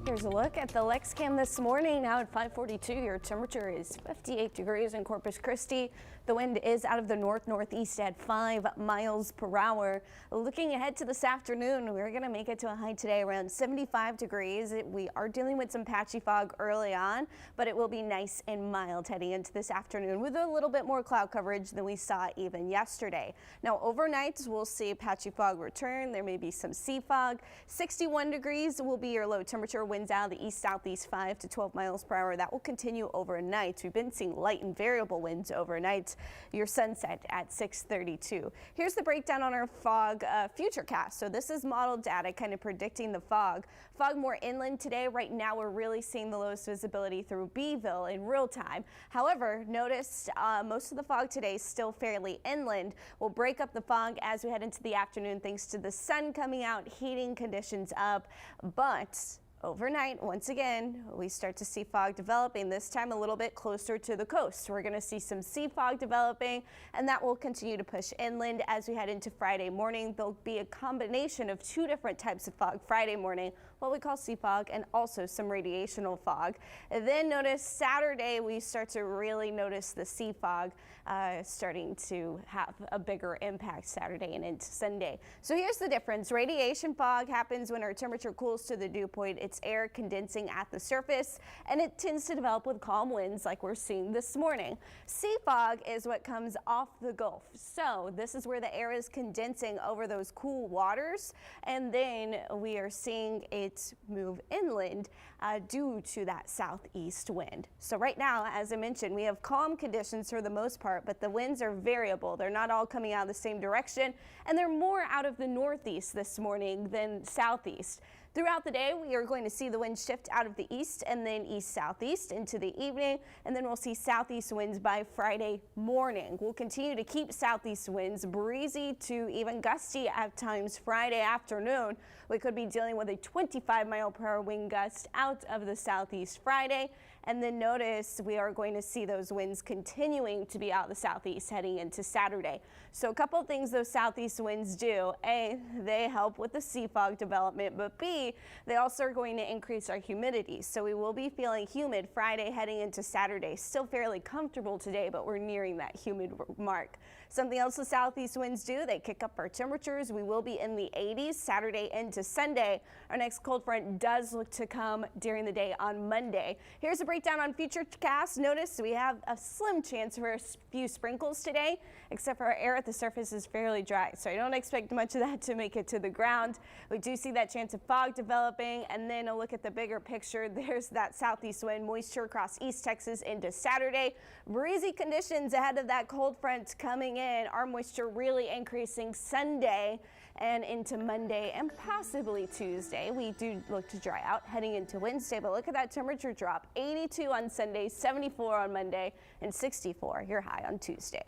Here's a look at the Lexcam this morning. Now at 5:42, your temperature is 58 degrees in Corpus Christi. The wind is out of the north-northeast at 5 miles per hour. Looking ahead to this afternoon, we're going to make it to a high today around 75 degrees. We are dealing with some patchy fog early on, but it will be nice and mild heading into this afternoon with a little bit more cloud coverage than we saw even yesterday. Now overnight, we'll see patchy fog return. There may be some sea fog. 61 degrees will be your low temperature. Winds out of the east-southeast 5 to 12 miles per hour. That will continue overnight. We've been seeing light and variable winds overnight. Your sunset at 6:32. Here's the breakdown on our fog futurecast. So this is model data kind of predicting the fog. Fog more inland today. Right now we're really seeing the lowest visibility through Beeville in real time. However, notice most of the fog today is still fairly inland. We'll break up the fog as we head into the afternoon thanks to the sun coming out, heating conditions up, but overnight, once again, we start to see fog developing, this time a little bit closer to the coast. We're going to see some sea fog developing, and that will continue to push inland as we head into Friday morning. There'll be a combination of two different types of fog Friday morning, what we call sea fog, and also some radiational fog. And then notice Saturday, we start to really notice the sea fog starting to have a bigger impact Saturday and into Sunday. So here's the difference. Radiation fog happens when our temperature cools to the dew point. It's air condensing at the surface, and it tends to develop with calm winds like we're seeing this morning. Sea fog is what comes off the Gulf. So this is where the air is condensing over those cool waters, and then we are seeing it move inland due to that southeast wind. So right now, as I mentioned, we have calm conditions for the most part, but the winds are variable. They're not all coming out of the same direction, and they're more out of the northeast this morning than southeast. Throughout the day, we are going to see the wind shift out of the east and then east-southeast into the evening, and then we'll see southeast winds by Friday morning. We'll continue to keep southeast winds breezy to even gusty at times Friday afternoon. We could be dealing with a 25-mile-per-hour wind gust out of the southeast Friday. And then notice we are going to see those winds continuing to be out of the southeast heading into Saturday. So a couple of things those southeast winds do. A, they help with the sea fog development, but B, they also are going to increase our humidity. So we will be feeling humid Friday heading into Saturday. Still fairly comfortable today, but we're nearing that humid mark. Something else the southeast winds do, they kick up our temperatures. We will be in the 80s Saturday into Sunday. Our next cold front does look to come during the day on Monday. Here's a breakdown on futurecast. Notice we have a slim chance for a few sprinkles today, except for our air at the surface is fairly dry. So I don't expect much of that to make it to the ground. We do see that chance of fog developing, and then a look at the bigger picture. There's that southeast wind, moisture across East Texas into Saturday. Breezy conditions ahead of that cold front coming in. Our moisture really increasing Sunday and into Monday and possibly Tuesday. We do look to dry out heading into Wednesday, but look at that temperature drop. 82 on Sunday, 74 on Monday, and 64 your high on Tuesday.